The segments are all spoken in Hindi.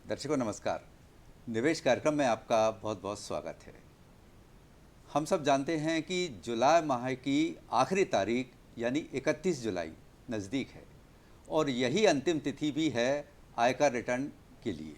दर्शकों नमस्कार। निवेश कार्यक्रम में आपका बहुत बहुत स्वागत है। हम सब जानते हैं कि जुलाई माह की आखिरी तारीख यानी 31 जुलाई नज़दीक है और यही अंतिम तिथि भी है आयकर रिटर्न के लिए।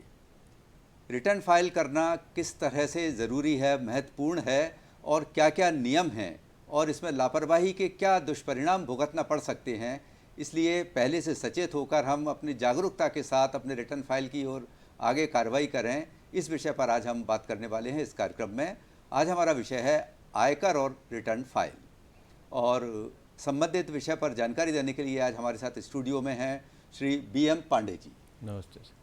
रिटर्न फाइल करना किस तरह से ज़रूरी है, महत्वपूर्ण है और क्या क्या नियम हैं और इसमें लापरवाही के क्या दुष्परिणाम भुगतना पड़ सकते हैं, इसलिए पहले से सचेत होकर हम अपनी जागरूकता के साथ अपने रिटर्न फाइल की ओर आगे कार्रवाई करें, इस विषय पर आज हम बात करने वाले हैं इस कार्यक्रम में। आज हमारा विषय है आयकर और रिटर्न फाइल और संबंधित विषय पर जानकारी देने के लिए आज हमारे साथ स्टूडियो में हैं श्री BM पांडे जी। नमस्ते सर।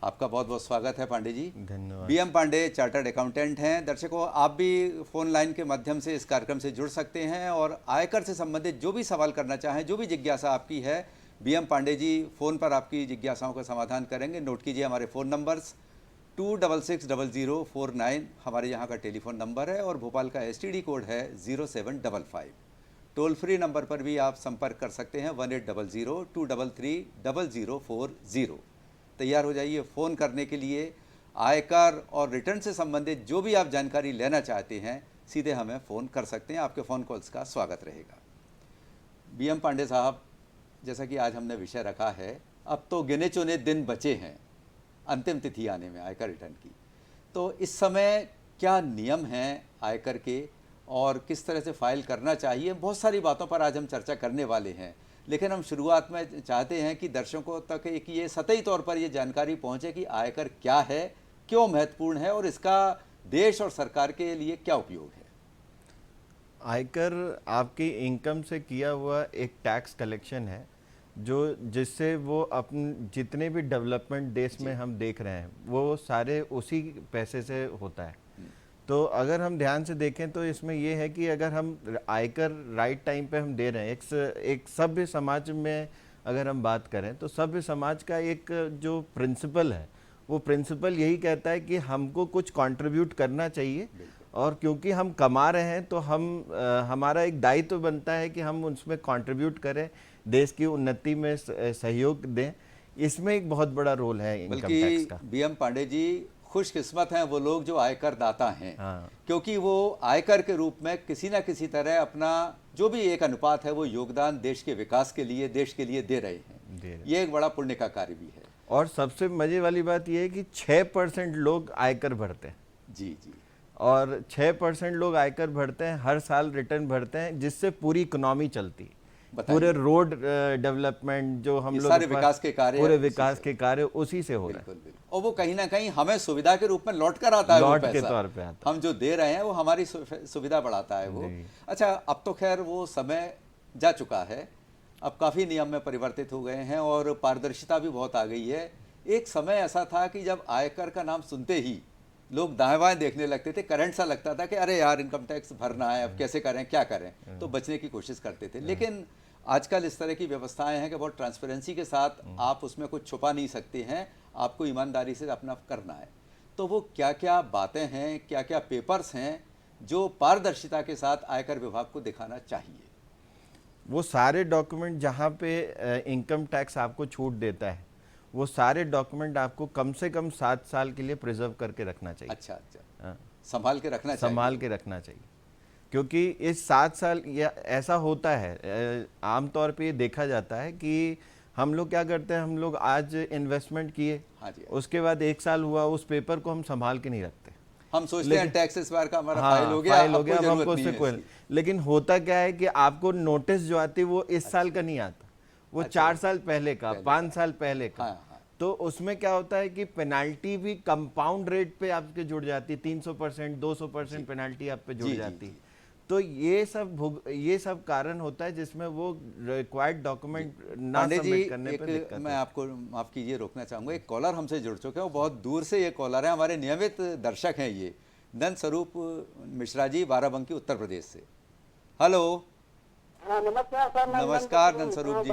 आपका बहुत बहुत स्वागत है पांडे जी। धन्यवाद। BM पांडे चार्टर्ड अकाउंटेंट हैं। दर्शकों आप भी फ़ोन लाइन के माध्यम से इस कार्यक्रम से जुड़ सकते हैं और आयकर से संबंधित जो भी सवाल करना चाहें, जो भी जिज्ञासा आपकी है, BM पांडे जी फ़ोन पर आपकी जिज्ञासाओं का समाधान करेंगे। नोट कीजिए हमारे फ़ोन नंबर्स 26600049 हमारे यहाँ का टेलीफोन नंबर है और भोपाल का STD कोड है 0755। टोल फ्री नंबर पर भी आप संपर्क कर सकते हैं 1800-233-0040। तैयार हो जाइए फ़ोन करने के लिए। आयकर और रिटर्न से संबंधित जो भी आप जानकारी लेना चाहते हैं सीधे हमें फ़ोन कर सकते हैं। आपके फ़ोन कॉल्स का स्वागत रहेगा। BM पांडे साहब, जैसा कि आज हमने विषय रखा है, अब तो गिने चुने दिन बचे हैं अंतिम तिथि आने में आयकर रिटर्न की, तो इस समय क्या नियम हैं आयकर के और किस तरह से फाइल करना चाहिए, बहुत सारी बातों पर आज हम चर्चा करने वाले हैं। लेकिन हम शुरुआत में चाहते हैं कि दर्शकों तक एक ये सतही तौर पर ये जानकारी पहुंचे कि आयकर क्या है, क्यों महत्वपूर्ण है और इसका देश और सरकार के लिए क्या उपयोग है। आयकर आपकी इनकम से किया हुआ एक टैक्स कलेक्शन है जो जिससे वो अपन जितने भी डेवलपमेंट देश में हम देख रहे हैं वो सारे उसी पैसे से होता है। तो अगर हम ध्यान से देखें तो इसमें ये है कि अगर हम आयकर राइट टाइम पे हम दे रहे हैं, एक सभ्य समाज में अगर हम बात करें तो सभ्य समाज का एक जो प्रिंसिपल है वो प्रिंसिपल यही कहता है कि हमको कुछ कंट्रीब्यूट करना चाहिए और क्योंकि हम कमा रहे हैं तो हमारा एक दायित्व तो बनता है कि हम उसमें कंट्रीब्यूट करें, देश की उन्नति में सहयोग दें। इसमें एक बहुत बड़ा रोल है इनकम टैक्स का। BM पांडे जी, खुशकिस्मत हैं वो लोग जो आयकर दाता हैं। हाँ। क्योंकि वो आयकर के रूप में किसी ना किसी तरह अपना जो भी एक अनुपात है वो योगदान देश के विकास के लिए, देश के लिए दे रहे हैं। ये एक बड़ा पुण्य का कार्य भी है। और सबसे मजे वाली बात यह है कि 6% लोग आयकर भरते हैं। जी जी। और 6% लोग आयकर भरते हैं, हर साल रिटर्न भरते हैं, जिससे पूरी इकोनॉमी चलती है। पूरे रोड डेवलपमेंट जो हम लोग सारे विकास के कार्य, पूरे विकास के कार्य उसी से हो रहे हैं और वो कहीं ना कहीं हमें सुविधा के रूप में लौट कर आता है। लौट के तौर पे आता है। हम जो दे रहे हैं वो हमारी सुविधा बढ़ाता है वो। अच्छा, अब तो खैर वो समय जा चुका है, अब काफ़ी नियम में परिवर्तित हो गए हैं और पारदर्शिता भी बहुत आ गई है। एक समय ऐसा था कि जब आयकर का नाम सुनते ही लोग दाएं बाएं देखने लगते थे, करंट सा लगता था कि अरे यार इनकम टैक्स भरना है, अब कैसे करें, क्या करें, तो बचने की कोशिश करते थे। लेकिन आजकल इस तरह की व्यवस्थाएं हैं कि बहुत ट्रांसपेरेंसी के साथ आप उसमें कुछ छुपा नहीं सकते हैं, आपको ईमानदारी से अपना करना है। तो वो क्या क्या बातें हैं, क्या क्या पेपर्स हैं जो पारदर्शिता के साथ आयकर विभाग को दिखाना चाहिए? वो सारे डॉक्यूमेंट जहाँ पे इनकम टैक्स आपको छूट देता है वो सारे डॉक्यूमेंट आपको कम से कम 7 साल के लिए प्रिजर्व करके रखना चाहिए। अच्छा अच्छा। संभाल के रखना चाहिए। संभाल के रखना चाहिए क्योंकि इस 7 साल या ऐसा होता है, आमतौर पे ये देखा जाता है कि हम लोग क्या करते हैं, हम लोग आज इन्वेस्टमेंट किए, उसके बाद 1 साल हुआ, उस पेपर को हम संभाल के नहीं रखते। हम सोचते हैं टैक्स इस बार का हमारा फाइल हो गया, अब हमको उससे कोई। लेकिन होता क्या है कि आपको नोटिस जो आती है वो इस साल का नहीं आता, वो 4 साल पहले का, 5 साल पहले का। तो उसमें क्या होता है कि पेनाल्टी भी कंपाउंड रेट पे आपके जुड़ जाती है, 300%, 200% पेनाल्टी आप पे जुड़ जाती है। तो ये सब कारण होता है जिसमें वो रिक्वायर्ड डॉक्यूमेंट ना सबमिट करने पे दिक्कत है। मैं आपको माफ कीजिए रोकना चाहूँगा, एक कॉलर हमसे जुड़ चुके हैं, बहुत दूर से ये कॉलर है, हमारे नियमित दर्शक हैं ये, नंद स्वरूप मिश्रा जी, बाराबंकी उत्तर प्रदेश से। हेलो। नमस्कार सर। नमस्कार नंद स्वरूप जी,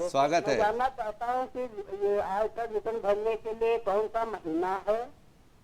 स्वागत है। जानना चाहता हूँ कि ये आयकर रिटर्न भरने के लिए कौन सा महीना है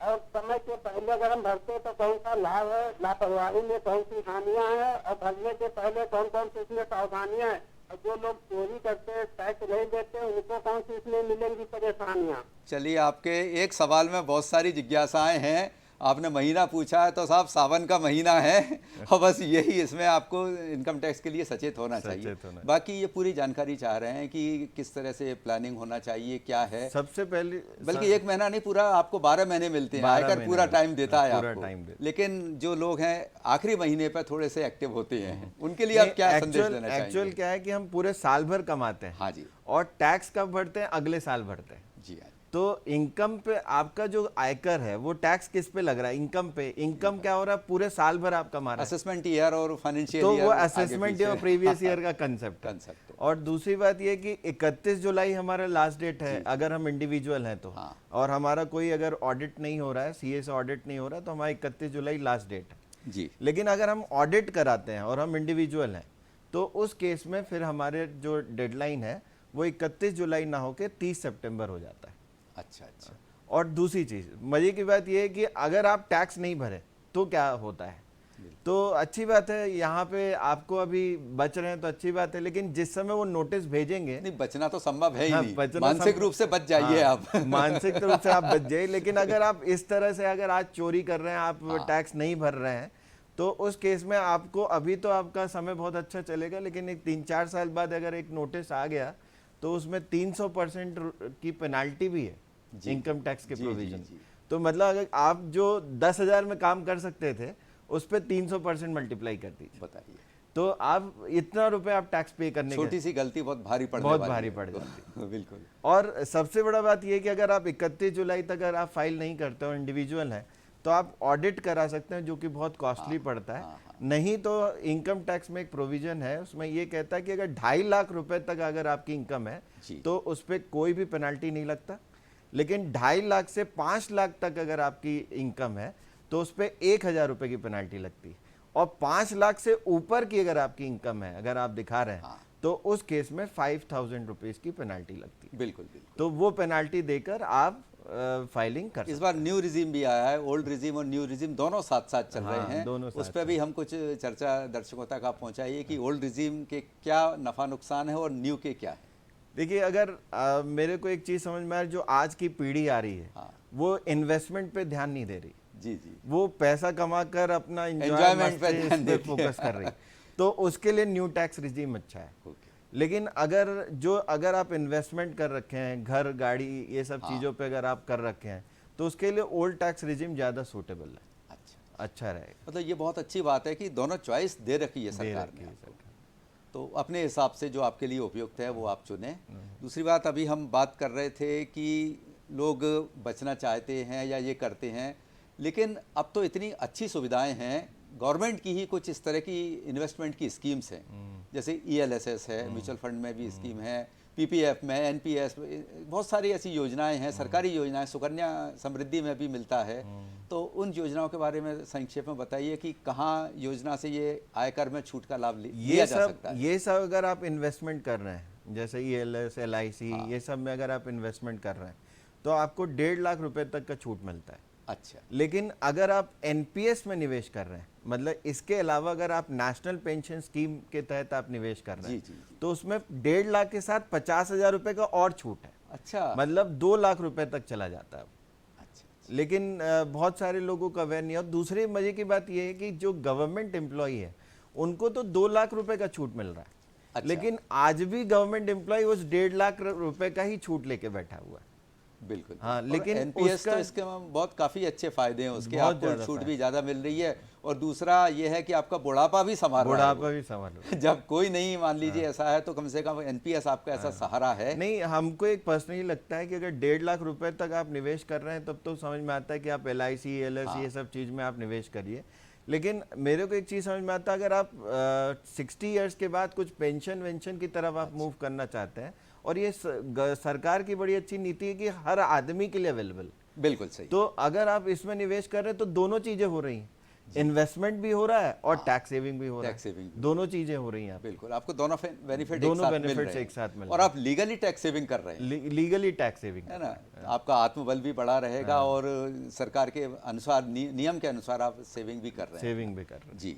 और समय के पहले अगर हम भरते तो कौन सा लाभ है, लापरवाही में कौन सी हानियां हैं और भरने के पहले कौन कौन सी इसमें सावधानियां हैं, और जो लोग चोरी करते टैक्स नहीं देते उनको कौन सी इसमें मिलेंगी परेशानियाँ? चलिए, आपके एक सवाल में बहुत सारी जिज्ञासाएं हैं। आपने महीना पूछा है तो साहब सावन का महीना है और बस यही इसमें आपको इनकम टैक्स के लिए सचेत होना चाहिए। सचेत होना। बाकी ये पूरी जानकारी चाह रहे हैं कि किस तरह से प्लानिंग होना चाहिए, क्या है। सबसे पहले बल्कि एक महीना नहीं, पूरा आपको 12 महीने मिलते हैं, 12 आयकर महीने पूरा मिलते टाइम हैं, देता है पूरा आपको। टाइम देता है। लेकिन जो लोग हैं आखिरी महीने पर थोड़े से एक्टिव होते हैं, उनके लिए आप क्या संदेश देना चाहेंगे? एक्चुअल क्या है कि हम पूरे साल भर कमाते हैं। हाँ जी। और टैक्स कब भरते हैं? अगले साल भरते हैं। जी हाँ। तो इनकम पे आपका जो आयकर है वो टैक्स किस पे लग रहा है? इनकम पे। इनकम क्या हो रहा है? पूरे साल भर आप कमा रहे हैं। असेसमेंट ईयर और फाइनेंशियल तो ईयर वो असेसमेंट ईयर और प्रीवियस ईयर का कंसेप्ट है। कंसेप्ट है। और दूसरी बात ये कि 31 जुलाई हमारा लास्ट डेट है अगर हम इंडिविजुअल हैं तो। हाँ। और हमारा कोई अगर ऑडिट नहीं हो रहा है, सीए से ऑडिट नहीं हो रहा है, तो हमारा 31 जुलाई लास्ट डेट है जी। लेकिन अगर हम ऑडिट कराते हैं और हम इंडिविजुअल हैं तो उस केस में फिर हमारे जो डेडलाइन है वो 31 जुलाई ना होके 30 सितंबर हो जाता है। अच्छा अच्छा। और दूसरी चीज मजे की बात यह है कि अगर आप टैक्स नहीं भरे तो क्या होता है? तो अच्छी बात है, यहाँ पे आपको अभी बच रहे हैं तो अच्छी बात है, लेकिन जिस समय वो नोटिस भेजेंगे, नहीं बचना तो संभव है ही हाँ, नहीं, बचना मानसिक संभव- रूप से बच जाइए हाँ, आप। मानसिक रूप से आप बच जाइए। लेकिन अगर आप इस तरह से अगर आज चोरी कर रहे हैं, आप टैक्स नहीं भर रहे हैं, तो उस केस में आपको अभी तो आपका समय बहुत अच्छा चलेगा, लेकिन एक 3-4 साल बाद अगर एक नोटिस आ गया तो उसमें 300% की पेनाल्टी भी है इनकम टैक्स के जी, प्रोविजन। जी। तो मतलब अगर आप जो 10,000 में काम कर सकते थे उस पर 300% मल्टीप्लाई कर दीजिए, बताइए, तो आप इतना रुपए आप टैक्स पे करने छोटी सी गलती बहुत भारी पड़ने बहुत वाली भारी है। पड़ जाती बिल्कुल। और सबसे बड़ा बात यह है कि अगर आप 31 जुलाई तक अगर आप फाइल नहीं करते हो, इंडिविजुअल हैं, तो आप ऑडिट करा सकते हैं जो कि बहुत कॉस्टली पड़ता है। नहीं तो इनकम टैक्स में एक प्रोविजन है, उसमें ये कहता है कि अगर 2.5 लाख रुपए तक अगर आपकी इनकम है तो उस पर कोई भी पेनल्टी नहीं लगता। लेकिन 2.5 लाख से 5 लाख तक अगर आपकी इनकम है तो उस पर 1,000 रुपए की पेनल्टी लगती है। और 5 लाख से ऊपर की अगर आपकी इनकम है, अगर आप दिखा रहे हैं, तो उस केस में 5,000 रुपीज की पेनल्टी लगती है। बिल्कुल बिल्कुल। तो वो पेनल्टी देकर आप फाइलिंग कर इस बार न्यू रिजीम भी आया है, ओल्ड रिजीम और न्यू रिजीम दोनों साथ साथ चल हाँ, रहे हैं। दोनों उस साथ पर भी हम कुछ चर्चा दर्शकों तक आप पहुंचाइए कि ओल्ड रिजीम के क्या नफा नुकसान है और न्यू के क्या है। देखिए, अगर मेरे को एक चीज समझ में आ रही है, जो आज की पीढ़ी आ रही है वो इन्वेस्टमेंट पे ध्यान नहीं दे रही। जी जी। वो पैसा कमाकर अपना एंजॉयमेंट पे ध्यान देती है। फोकस कर रही है। तो उसके लिए न्यू टैक्स रिजीम अच्छा है। लेकिन अगर आप इन्वेस्टमेंट कर रखे हैं, घर गाड़ी ये सब चीजों पे अगर आप कर रखे हैं, तो उसके लिए ओल्ड टैक्स रिजीम ज्यादा सूटेबल है, अच्छा रहेगा। मतलब ये बहुत अच्छी बात है कि दोनों चॉइस दे रखी है सरकार ने, तो अपने हिसाब से जो आपके लिए उपयुक्त है वो आप चुनें। दूसरी बात, अभी हम बात कर रहे थे कि लोग बचना चाहते हैं या ये करते हैं, लेकिन अब तो इतनी अच्छी सुविधाएं हैं, गवर्नमेंट की ही कुछ इस तरह की इन्वेस्टमेंट की स्कीम्स हैं, जैसे ELSS है, म्यूचुअल फंड में भी स्कीम है, PPF में, NPS, बहुत सारी ऐसी योजनाएं हैं, सरकारी योजनाएं, सुकन्या समृद्धि में भी मिलता है। तो उन योजनाओं के बारे में संक्षेप में बताइए कि कहाँ योजना से ये आयकर में छूट का लाभ लिया जा सकता है। ये सब अगर आप इन्वेस्टमेंट कर रहे हैं, जैसे ELS, LIC, ये सब में अगर आप इन्वेस्टमेंट कर रहे हैं तो आपको 1.5 लाख रुपए तक का छूट मिलता है। अच्छा। लेकिन अगर आप NPS में निवेश कर रहे हैं, मतलब इसके अलावा अगर आप नेशनल पेंशन स्कीम के तहत आप निवेश कर रहे हैं, तो उसमें 1.5 लाख के साथ 50,000 रुपए का और छूट है। अच्छा। मतलब 2 लाख रुपए तक चला जाता है। अच्छा। लेकिन बहुत सारे लोगों को अवेयर नहीं है। और दूसरी मजे की बात यह है कि जो गवर्नमेंट एम्प्लॉय है उनको तो 2 लाख रुपए का छूट मिल रहा है। अच्छा। लेकिन आज भी गवर्नमेंट एम्प्लॉय उस 1.5 लाख रुपए का ही छूट लेके बैठा हुआ है। बिल्कुल। हाँ, लेकिन NPS तो इसके बहुत काफ़ी अच्छे फायदे हैं उसके, आपको छूट भी ज़्यादा मिल रही है। और दूसरा ये है कि आपका बुढ़ापा भी संभाल रहा है। बुढ़ापा भी संभाल जब कोई नहीं, मान लीजिए ऐसा है, तो कम से कम NPS आपका ऐसा सहारा है। नहीं, हमको एक पर्सनली लगता है कि अगर 1.5 लाख रुपए तक आप निवेश कर रहे हैं तब तो समझ में आता है कि आप LIC, ELS ये सब चीज़ में आप निवेश करिए। लेकिन मेरे को एक चीज़ समझ में आता है, अगर आप 60 ईयर्स के बाद कुछ पेंशन वेंशन की तरफ आप मूव करना चाहते हैं, और ये सरकार की बड़ी अच्छी नीति है कि हर आदमी के लिए अवेलेबल। बिल्कुल सही। तो अगर आप इसमें निवेश कर रहे हैं तो दोनों चीजें हो रही हैं, इन्वेस्टमेंट भी हो रहा है और टैक्स सेविंग भी हो रहा है। दोनों चीजें हो रही हैं। बिल्कुल, आपको दोनों बेनिफिट एक साथ मिल रहे हैं। और आप लीगली टैक्स सेविंग कर रहे हैं। लीगली टैक्स सेविंग है ना, आपका आत्मबल भी बढ़ा रहेगा और सरकार के अनुसार, नियम के अनुसार आप सेविंग भी कर रहे हैं। सेविंग भी कर रहे हैं। जी,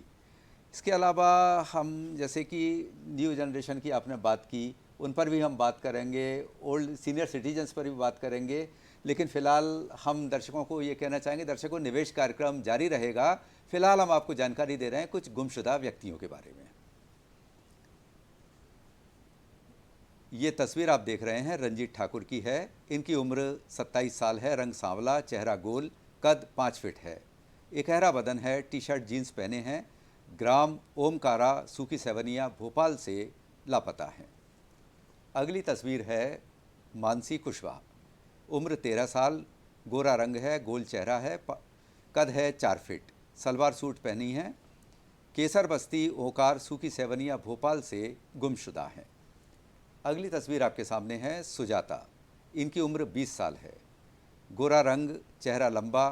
इसके अलावा हम जैसे कि न्यू जनरेशन की आपने बात की, उन पर भी हम बात करेंगे, ओल्ड सीनियर सिटीजन्स पर भी बात करेंगे, लेकिन फ़िलहाल हम दर्शकों को ये कहना चाहेंगे, दर्शकों निवेश कार्यक्रम जारी रहेगा। फ़िलहाल हम आपको जानकारी दे रहे हैं कुछ गुमशुदा व्यक्तियों के बारे में। ये तस्वीर आप देख रहे हैं रंजीत ठाकुर की है। इनकी उम्र 27 साल है, रंग सांवला, चेहरा गोल, कद 5 फीट है, इकहरा बदन है, टी शर्ट जीन्स पहने हैं। ग्राम ओमकारा, सूखी सेवनिया, भोपाल से लापता हैं। अगली तस्वीर है मानसी कुशवाहा, उम्र 13 साल, गोरा रंग है, गोल चेहरा है, कद है 4 फीट, सलवार सूट पहनी है। केसर बस्ती, ओकार, सूखी सेवनिया, भोपाल से गुमशुदा हैं। अगली तस्वीर आपके सामने है सुजाता, इनकी उम्र 20 साल है, गोरा रंग, चेहरा लंबा,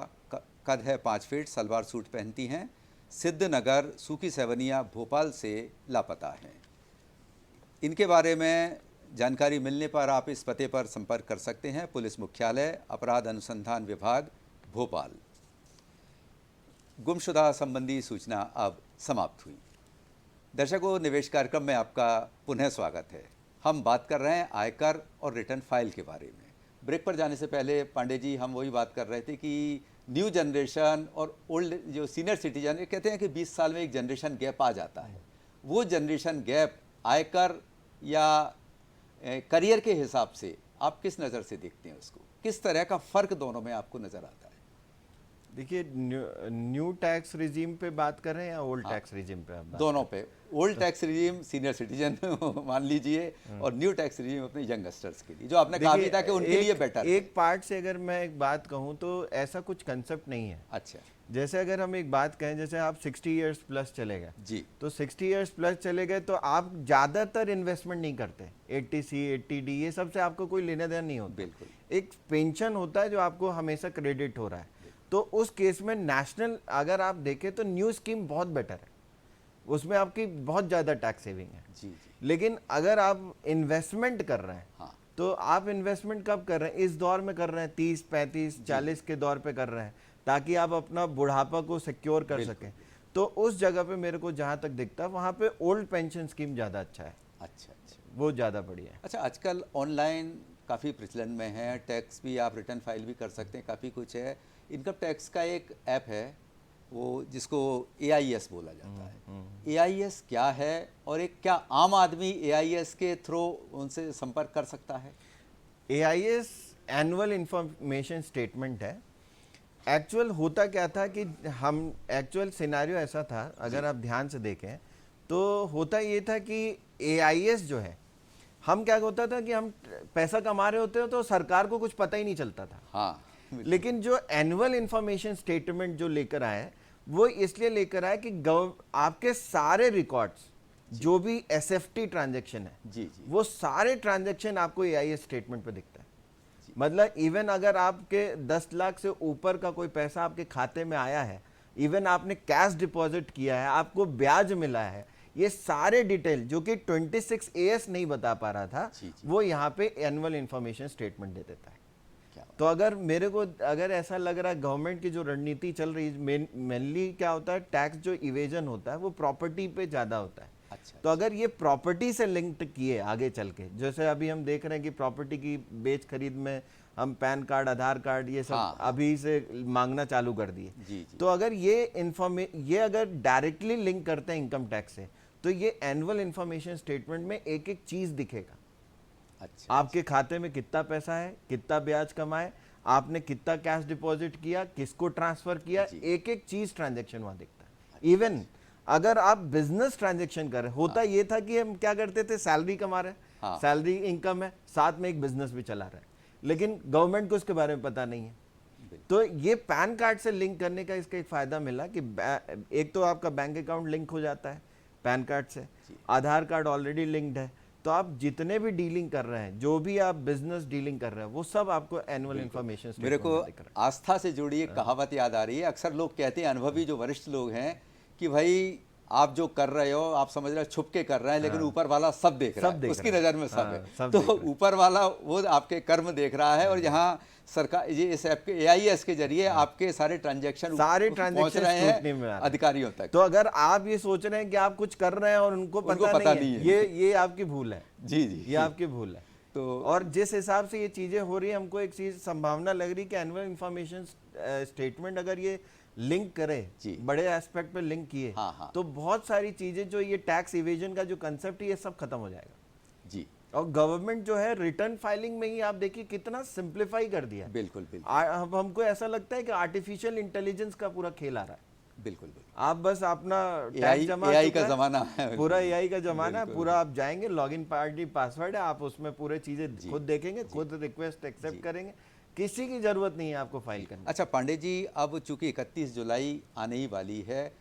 कद है 5 फीट, सलवार सूट पहनती हैं। सिद्धनगर, सूखी सेवनिया, भोपाल से लापता हैं। इनके बारे में जानकारी मिलने पर आप इस पते पर संपर्क कर सकते हैं, पुलिस मुख्यालय, अपराध अनुसंधान विभाग, भोपाल। गुमशुदा संबंधी सूचना अब समाप्त हुई। दर्शकों, निवेश कार्यक्रम में आपका पुनः स्वागत है। हम बात कर रहे हैं आयकर और रिटर्न फाइल के बारे में। ब्रेक पर जाने से पहले पांडे जी, हम वही बात कर रहे थे कि न्यू जनरेशन और ओल्ड जो सीनियर सिटीजन, ये कहते हैं कि 20 साल में एक जनरेशन गैप आ जाता है। वो जनरेशन गैप आयकर या करियर के हिसाब से आप किस नज़र से देखते हैं उसको? किस तरह का फ़र्क दोनों में आपको नज़र आता है? देखिए, न्यू टैक्स रिजीम पे बात कर रहे हैं या ओल्ड टैक्स रिजीम पे? आप दोनों पे। Old tax regime senior citizen मान लीजिए, और न्यू टैक्स रिजीम अपने यंगस्टर्स के लिए, जो आपने कहा भी था कि उनके लिए बेटर है। एक पार्ट से अगर मैं एक बात कहूँ तो ऐसा कुछ कंसेप्ट नहीं है। अच्छा, जैसे अगर हम एक बात कहें, जैसे आप 60 इयर्स प्लस चले गए जी, तो 60 इयर्स प्लस चले गए तो आप ज़्यादातर इन्वेस्टमेंट नहीं करते। 80C 80D ये सब से आपको कोई लेना देना नहीं होता। बिल्कुल। एक पेंशन होता है जो आपको हमेशा क्रेडिट हो रहा है। तो उस केस में नेशनल अगर आप देखें तो न्यू स्कीम बहुत बेटर है, उसमें आपकी बहुत ज़्यादा टैक्स सेविंग है। जी जी। लेकिन अगर आप इन्वेस्टमेंट कर रहे हैं, हाँ, तो आप इन्वेस्टमेंट कब कर रहे हैं? इस दौर में कर रहे हैं, 30 35 40 के दौर पे कर रहे हैं, ताकि आप अपना बुढ़ापा को सिक्योर कर सकें। तो उस जगह पे मेरे को जहाँ तक दिखता है वहाँ पे ओल्ड पेंशन स्कीम ज़्यादा अच्छा है। अच्छा अच्छा। वो ज़्यादा बढ़िया है। अच्छा, आजकल ऑनलाइन काफ़ी प्रचलन में है, टैक्स भी आप रिटर्न फाइल भी कर सकते हैं, काफ़ी कुछ है। इनकम टैक्स का एक ऐप है वो, जिसको AIS बोला जाता है। AIS क्या है, और एक क्या आम आदमी AIS के थ्रू उनसे संपर्क कर सकता है? AIS एनुअल इंफॉर्मेशन स्टेटमेंट है। एक्चुअल होता क्या था कि हम एक्चुअल सिनारियो ऐसा था, अगर आप ध्यान से देखें तो होता ये था कि AIS जो है, हम क्या होता था कि हम पैसा कमा रहे होते हो तो सरकार को कुछ पता ही नहीं चलता था। हाँ, लेकिन जो एनुअल इंफॉर्मेशन स्टेटमेंट जो लेकर आए, वो इसलिए लेकर आए कि आपके सारे रिकॉर्ड्स, जो भी SFT ट्रांजैक्शन है, जी जी, वो सारे ट्रांजैक्शन आपको AIS स्टेटमेंट पे दिखता है। मतलब इवन अगर आपके 10 लाख से ऊपर का कोई पैसा आपके खाते में आया है, इवन आपने कैश डिपॉजिट किया है, आपको ब्याज मिला है, ये सारे डिटेल जो कि 26AS नहीं बता पा रहा था, जी, जी। वो यहाँ पे एनुअल इंफॉर्मेशन स्टेटमेंट दे देता है। क्या तो अगर मेरे को अगर ऐसा लग रहा है गवर्नमेंट की जो रणनीति चल रही है, मेनली क्या होता है, टैक्स जो इवेजन होता है वो प्रॉपर्टी पे ज़्यादा होता है। अच्छा, तो अगर ये प्रॉपर्टी से लिंक्ड किए आगे चल के, जैसे अभी हम देख रहे हैं कि प्रॉपर्टी की बेच खरीद में हम पैन कार्ड, आधार कार्ड, ये सब हाँ, अभी से मांगना चालू कर दिए। जी जी, तो अगर ये अगर डायरेक्टली लिंक करते हैं इनकम टैक्स से, तो ये एनुअल इंफॉर्मेशन स्टेटमेंट में एक एक चीज दिखेगा। अच्छा, आपके खाते में कितना पैसा है, कितना ब्याज कमाए, आपने कितना कैश डिपॉजिट किया, किसको ट्रांसफर किया, जी। एक एक चीज ट्रांजैक्शन वहां दिखता है। इवन अगर आप बिजनेस ट्रांजैक्शन कर रहे, होता ये था कि हम क्या करते थे, सैलरी कमा रहे हैं, हाँ। सैलरी इनकम है, साथ में एक बिजनेस भी चला रहे हैं, लेकिन गवर्नमेंट को इसके बारे में पता नहीं है। तो ये पैन कार्ड से लिंक करने का इसका एक फायदा मिला कि एक तो आपका बैंक अकाउंट लिंक हो जाता है पैन कार्ड से, आधार कार्ड ऑलरेडी लिंक्ड है, तो आप जितने भी डीलिंग कर रहे हैं, जो भी आप बिजनेस डीलिंग कर रहे हैं, वो सब आपको एनुअल इंफॉर्मेशन मेरे को आस्था से जुड़ी एक कहावत याद आ रही है। अक्सर लोग कहते हैं, अनुभवी जो वरिष्ठ लोग हैं, कि भाई आप जो कर रहे हो, आप समझ रहे हो छुप के कर रहे हैं, लेकिन ऊपर वाला सब देख रहा सब है, देख उसकी रहा है। नज़र में सब हाँ, है। सब तो देख रहा है। ऊपर वाला वो आपके कर्म देख रहा है, और यहाँ सरकार ये इस ऐप के AIS के जरिए आपके सारे ट्रांजैक्शन सारे पहुंच ट्रांजैक्शन रहे स्क्रूटनी में आ हैं रहे हैं। अधिकारियों तक। तो अगर आप ये सोच रहे हैं कि आप कुछ कर रहे हैं और उनको उनको पता नहीं है, ये आपकी भूल है। जी जी ये आपकी भूल है। तो और जिस हिसाब से ये चीजें हो रही है, हमको एक चीज संभावना लग रही कि एनुअल इंफॉर्मेशन स्टेटमेंट अगर ये लिंक करे, जी। बड़े एस्पेक्ट पे लिंक किए, हाँ, हाँ। तो बहुत सारी चीजें जो ये टैक्स इवेजन का जो कंसेप्ट है, ये सब खत्म हो जाएगा। जी और गवर्नमेंट जो है रिटर्न फाइलिंग में ही आप देखिए कितना सिंप्लीफाई कर दिया है। बिल्कुल बिल्कुल अब हमको ऐसा लगता है कि आर्टिफिशियल इंटेलिजेंस का पूरा खेल आ रहा है। बिल्कुल बिल्कुल आप बस अपना AI टैक्स जमा AI चुका का है, ज़माना है। पूरा AI का जमाना है। बिल्कुल। पूरा आप जाएंगे, लॉगिन पासवर्ड पासवर्ड है, आप उसमें पूरे चीजें खुद देखेंगे, खुद रिक्वेस्ट एक्सेप्ट करेंगे, किसी की जरूरत नहीं है आपको फाइल करने। अच्छा पांडे जी, अब चूंकि 31 जुलाई आने ही वाली है,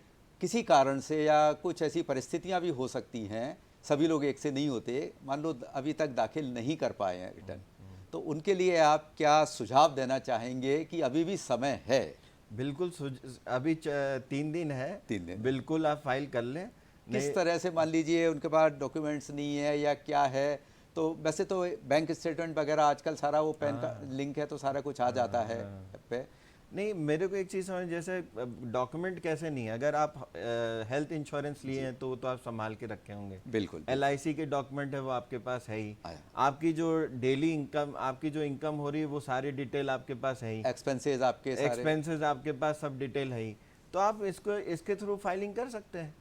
किसी कारण से या कुछ ऐसी परिस्थितियां भी हो सकती हैं, सभी लोग एक से नहीं होते, मान लो अभी तक दाखिल नहीं कर पाए हैं रिटर्न, तो उनके लिए आप क्या सुझाव देना चाहेंगे कि अभी भी समय है? बिल्कुल अभी 3 दिन है, 3 दिन बिल्कुल आप फाइल कर लें। किस तरह से, मान लीजिए उनके पास डॉक्यूमेंट्स नहीं है या क्या है, तो वैसे तो बैंक स्टेटमेंट वगैरह आजकल सारा वो पैन का लिंक है, तो सारा कुछ आ जाता है पे। नहीं, मेरे को एक चीज़ समझ, जैसे डॉक्यूमेंट कैसे नहीं है, अगर आप हेल्थ इंश्योरेंस लिए हैं तो आप संभाल के रखे होंगे। बिल्कुल LIC के डॉक्यूमेंट है वो आपके पास है ही। आया। आपकी जो डेली इनकम, आपकी जो इनकम हो रही है, वो सारी डिटेल आपके पास है ही। एक्सपेंसेस आपके सारे एक्सपेंसेस आपके पास सब डिटेल है ही। तो आप इसके थ्रू फाइलिंग कर सकते हैं।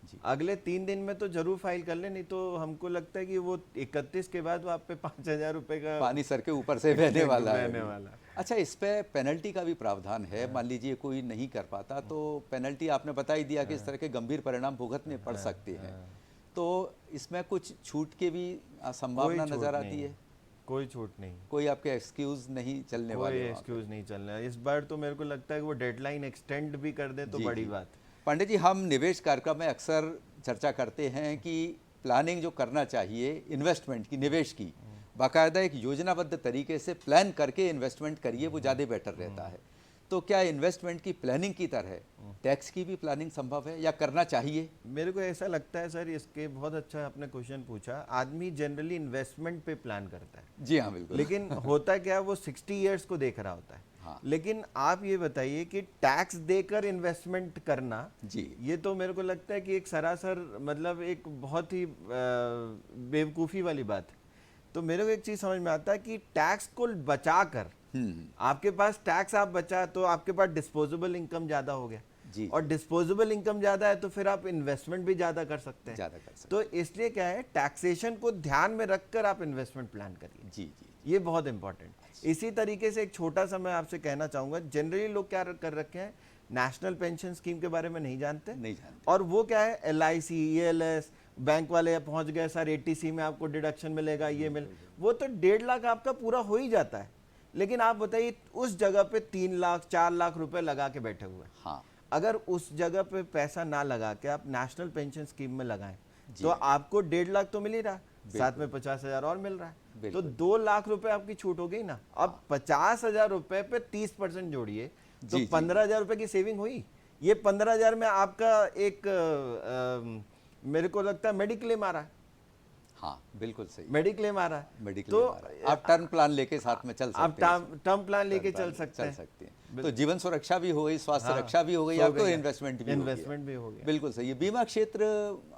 जी। अगले 3 दिन में तो जरूर फाइल कर ले, नहीं तो हमको लगता है कि वो 31 के बाद वो आप पे 5,000 रुपए का पानी सर के ऊपर से बहने वाला है। बहने वाला। अच्छा, इस पे पेनल्टी का भी प्रावधान है, मान लीजिए कोई नहीं कर पाता तो पेनल्टी आपने बता ही दिया कि इस तरह के गंभीर परिणाम भुगतने पड़ सकते हैं, तो इसमें कुछ छूट की भी संभावना कोई छूट नजर आती नहीं है? कोई छूट नहीं, कोई आपके एक्सक्यूज नहीं चलने कोई वाले वहाँ पे? एक्सक्यूज नहीं चल रहा है इस बार। तो मेरे को लगता है कि वो डेडलाइन एक्सटेंड भी कर दे तो जी, बड़ी जी। बात। पंडित जी, हम निवेश कार्यक्रम में अक्सर चर्चा करते हैं कि प्लानिंग जो करना चाहिए इन्वेस्टमेंट की, निवेश की, बाकायदा एक योजनाबद्ध तरीके से प्लान करके इन्वेस्टमेंट करिए, वो ज़्यादा बेटर रहता है। तो क्या इन्वेस्टमेंट की प्लानिंग की तरह टैक्स की भी प्लानिंग संभव है या करना चाहिए? मेरे को ऐसा लगता है सर, इसके बहुत अच्छा आपने क्वेश्चन पूछा। आदमी जनरली इन्वेस्टमेंट पे प्लान करता है, जी हाँ बिल्कुल। लेकिन होता क्या है, वो 60 इयर्स को देख रहा होता है। हाँ। लेकिन आप ये बताइए कि टैक्स देकर इन्वेस्टमेंट करना, जी ये तो मेरे को लगता है कि एक सरासर, मतलब एक बहुत ही बेवकूफ़ी वाली बात है। तो मेरे को एक चीज़ समझ में आता है कि टैक्स को बचा कर, आपके पास टैक्स आप बचा तो आपके पास डिस्पोजेबल इनकम ज़्यादा हो गया जी, और डिस्पोजेबल इनकम ज़्यादा है तो फिर आप इन्वेस्टमेंट भी ज़्यादा कर सकते हैं। ज़्यादा कर सकते तो इसलिए क्या है, टैक्सेशन को ध्यान में रखकर आप इन्वेस्टमेंट प्लान करिए। जी जी ये बहुत इंपॉर्टेंट। इसी तरीके से एक छोटा सा मैं आपसे कहना चाहूँगा, जनरली लोग क्या कर रखे हैं, नेशनल पेंशन स्कीम के बारे में नहीं जानते। नहीं जानते। और वो क्या है, LIC, ELS, बैंक वाले पहुंच गए सर, ATC में आपको डिडक्शन मिलेगा, ये मिल, वो तो 1.5 लाख आपका पूरा हो ही जाता है। लेकिन आप बताइए उस जगह पे 3 लाख 4 लाख रुपए लगा के बैठे हुए हैं। हाँ अगर उस जगह पे पैसा ना लगा के आप नेशनल पेंशन स्कीम में लगाएं तो आपको 1.5 लाख तो मिल ही रहा है, साथ में 50,000 और मिल रहा है, तो 2 लाख रुपए आपकी छूट हो गई ना। अब 50,000 रुपए पे 30% जोड़िए तो 15,000 रुपए की सेविंग हुई। ये 15,000 में आपका एक मेरे को लगता है मेडिक्लेम आ रहा है। हाँ बिल्कुल सही, मेडिक्लेम आ रहा है, मेडिक्लेम तो आ रहा है। आप टर्म प्लान लेके साथ में चल सकते हैं। आप टर्म प्लान लेके चल सकते हैं। तो जीवन सुरक्षा भी हो गई, स्वास्थ्य रक्षा भी हो गई, आपको इन्वेस्टमेंट भी हो गया। बिल्कुल सही है। बीमा क्षेत्र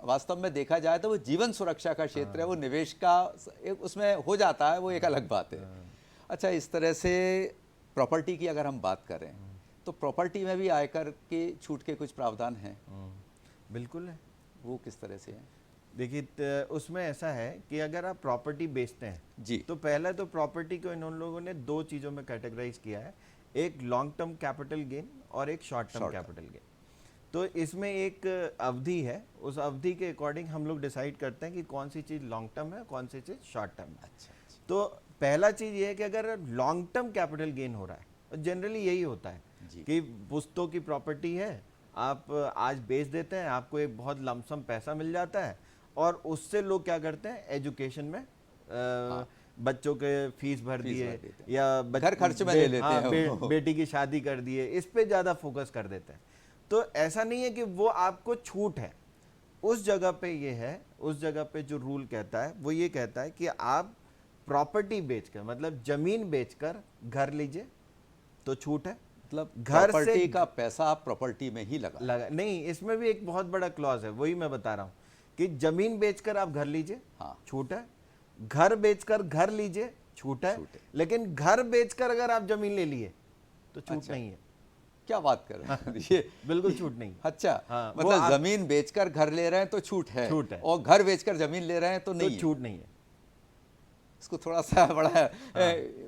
वास्तव में देखा जाए तो वो जीवन सुरक्षा का क्षेत्र है, वो निवेश का उसमें हो जाता है, वो एक अलग बात है। अच्छा, इस तरह से प्रॉपर्टी की अगर हम बात करें तो प्रॉपर्टी में भी आयकर के छूट के कुछ प्रावधान हैं? बिल्कुल है। वो किस तरह से हैं? देखिए उसमें ऐसा है कि अगर आप प्रॉपर्टी बेचते हैं जी, तो पहला तो प्रॉपर्टी को इन लोगों ने 2 चीज़ों में कैटेगराइज किया है, एक लॉन्ग टर्म कैपिटल गेन और एक शॉर्ट टर्म कैपिटल गेन। तो इसमें एक अवधि है, उस अवधि के अकॉर्डिंग हम लोग डिसाइड करते हैं कि कौन सी चीज़ लॉन्ग टर्म है, कौन सी चीज़ शॉर्ट टर्म है। अच्छा। तो पहला चीज़ ये है कि अगर लॉन्ग टर्म कैपिटल गेन हो रहा है, और जनरली यही होता है कि पुश्तों की प्रॉपर्टी है, आप आज बेच देते हैं, आपको एक बहुत लमसम पैसा मिल जाता है और उससे लोग क्या करते हैं, एजुकेशन में बच्चों के फीस भर दिए या घर खर्च में ले लेते हैं, बेटी की शादी कर दिए, इस पे ज़्यादा फोकस कर देते हैं। तो ऐसा नहीं है कि वो आपको छूट है, उस जगह पे ये है, उस जगह पे जो रूल कहता है वो ये कहता है कि आप प्रॉपर्टी बेचकर, मतलब जमीन बेचकर घर लीजिए तो छूट है। मतलब घर से प्रॉपर्टी का पैसा आप प्रॉपर्टी में ही लगा। नहीं, इसमें भी एक बहुत बड़ा क्लॉज है, वही मैं बता रहा हूं कि जमीन बेचकर आप घर लीजिए, हाँ। छूट है। घर बेचकर घर लीजिए, छूट है। छूट है। लेकिन घर बेचकर अगर आप जमीन ले लिए तो छूट अच्छा। नहीं है। क्या बात कर रहे हैं ये बिल्कुल छूट नहीं। अच्छा। हाँ, वो मतलब आप- जमीन बेचकर घर ले रहे हैं तो छूट है, छूट है। और घर बेचकर जमीन ले रहे हैं तो तो नहीं है। छूट नहीं है। इसको थोड़ा सा बड़ा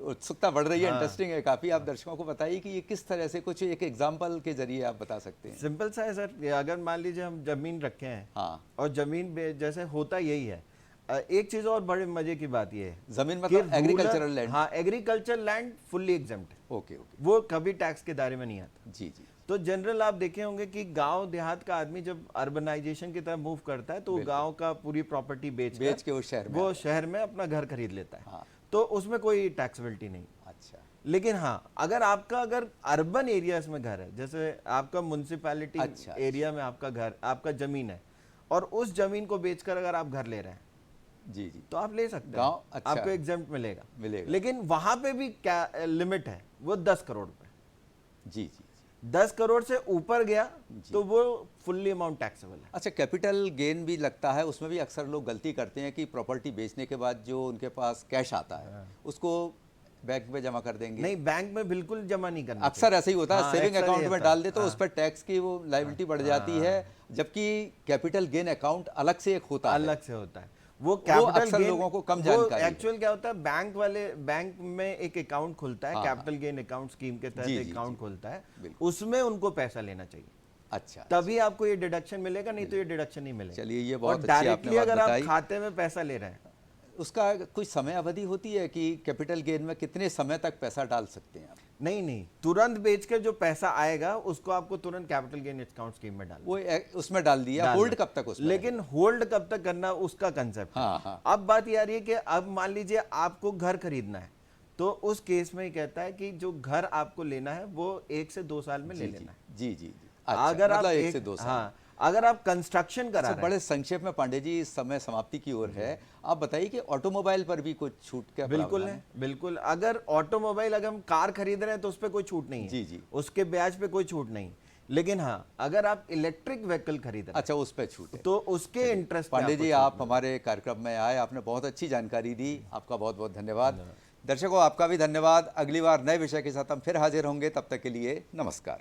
उत्सुकता बढ़ रही है, हाँ। इंटरेस्टिंग है काफी। आप दर्शकों को बताइए कि ये किस तरह से, कुछ एक एग्जांपल के जरिए आप बता सकते हैं। सिंपल सा है सर, ये अगर मान लीजिए हम जमीन रखे हैं हाँ। और जमीन जैसे होता यही है। एक चीज और बड़े मजे की बात ये है, जमीन कि मतलब ruler- एग्रीकल्चरल लैंड। हाँ, एग्रीकल्चर लैंड फुल्ली एग्जम्प्ट है, ओके ओके। वो कभी टैक्स के दायरे में नहीं आता। जी जी। तो जनरल आप देखे होंगे कि गांव देहात का आदमी जब अर्बनाइजेशन की तरफ मूव करता है तो वो बिल्कुल। गांव का पूरी प्रॉपर्टी बेच के उस शहर में वो आता शहर में अपना घर खरीद लेता है। हाँ। तो उसमें कोई टैक्सेबिलिटी नहीं। अच्छा। लेकिन हाँ, अगर अर्बन एरियाज में घर है, जैसे आपका म्युनिसिपैलिटी अच्छा। एरिया में आपका घर, आपका जमीन है, और उस जमीन को बेचकर अगर आप घर ले रहे हैं जी जी। तो आप ले सकते हैं, गाँव, अच्छा। आपको एग्जम्प्ट मिलेगा। मिलेगा। लेकिन वहां पे भी क्या लिमिट है, वो 10 करोड़ रुपए। जी जी जी। 10 करोड़ से ऊपर गया तो वो फुल्ली अमाउंट टैक्सेबल है। अच्छा, कैपिटल गेन भी लगता है उसमें भी। अक्सर लोग गलती करते हैं कि प्रॉपर्टी बेचने के बाद जो उनके पास कैश आता है उसको बैंक में जमा कर देंगे। नहीं, बैंक में बिल्कुल जमा नहीं करना अक्सर चाहिए। ऐसे ही होता है, हाँ, सेविंग अक्सर अकाउंट ये में होता है। डाल दे तो हाँ, उस पर टैक्स की वो लायबिलिटी बढ़ जाती है, जबकि कैपिटल गेन अकाउंट अलग से एक होता है। अलग से होता है वो कैपिटल अक्सर गेन। लोगों को कम जानकारी है। एक्चुअल क्या होता है, बैंक में एक अकाउंट खुलता है, हाँ, कैपिटल गेन अकाउंट स्कीम के तहत जी, एक जी, अकाउंट जी। खुलता है, बिल्कुल। उसमें उनको पैसा लेना चाहिए, अच्छा। तभी आपको ये डिडक्शन मिलेगा, नहीं तो ये डिडक्शन नहीं मिलेगा। चलिए, ये और बहुत अच्छी आपने डायरेक्टली बात अगर आप बताई। खाते में पैसा ले रहे हैं, उसका कुछ समय अवधि होती है कि कैपिटल गेन में कितने समय तक पैसा डाल सकते हैं आप? नहीं, तुरंत बेचकर जो पैसा आएगा उसको आपको तुरंत कैपिटल गेन अकाउंट स्कीम में डालना। वो उसमें डाल दिया, डालना। होल्ड कब तक उसमें? लेकिन होल्ड कब तक करना, उसका कंसेप्ट। हाँ हाँ। अब बात ये आ रही है कि अब मान लीजिए आपको घर खरीदना है, तो उस केस में ये कहता है कि जो घर आपको लेना है वो 1 से 2 साल में ले लेना है। जी जी जी। अच्छा, अगर आप मतलब 1 से 2 साल। हाँ, अगर आप कंस्ट्रक्शन करा अच्छा, रहे हैं, बड़े संक्षेप में पांडे जी, इस समय समाप्ति की ओर है, आप बताइए कि ऑटोमोबाइल पर भी कुछ छूट क्या बिल्कुल प्रावधान है, बिल्कुल। अगर ऑटोमोबाइल, अगर हम कार खरीद रहे हैं तो उस पर कोई छूट नहीं है। जी, जी। उसके ब्याज पे कोई छूट नहीं। लेकिन हाँ, अगर आप इलेक्ट्रिक व्हीकल खरीद रहे अच्छा, उस पर छूट है। हैं तो उसके इंटरेस्ट पांडे जी, आप हमारे कार्यक्रम में आए, आपने बहुत अच्छी जानकारी दी, आपका बहुत बहुत धन्यवाद। दर्शकों, आपका भी धन्यवाद। अगली बार नए विषय के साथ हम फिर हाजिर होंगे, तब तक के लिए नमस्कार।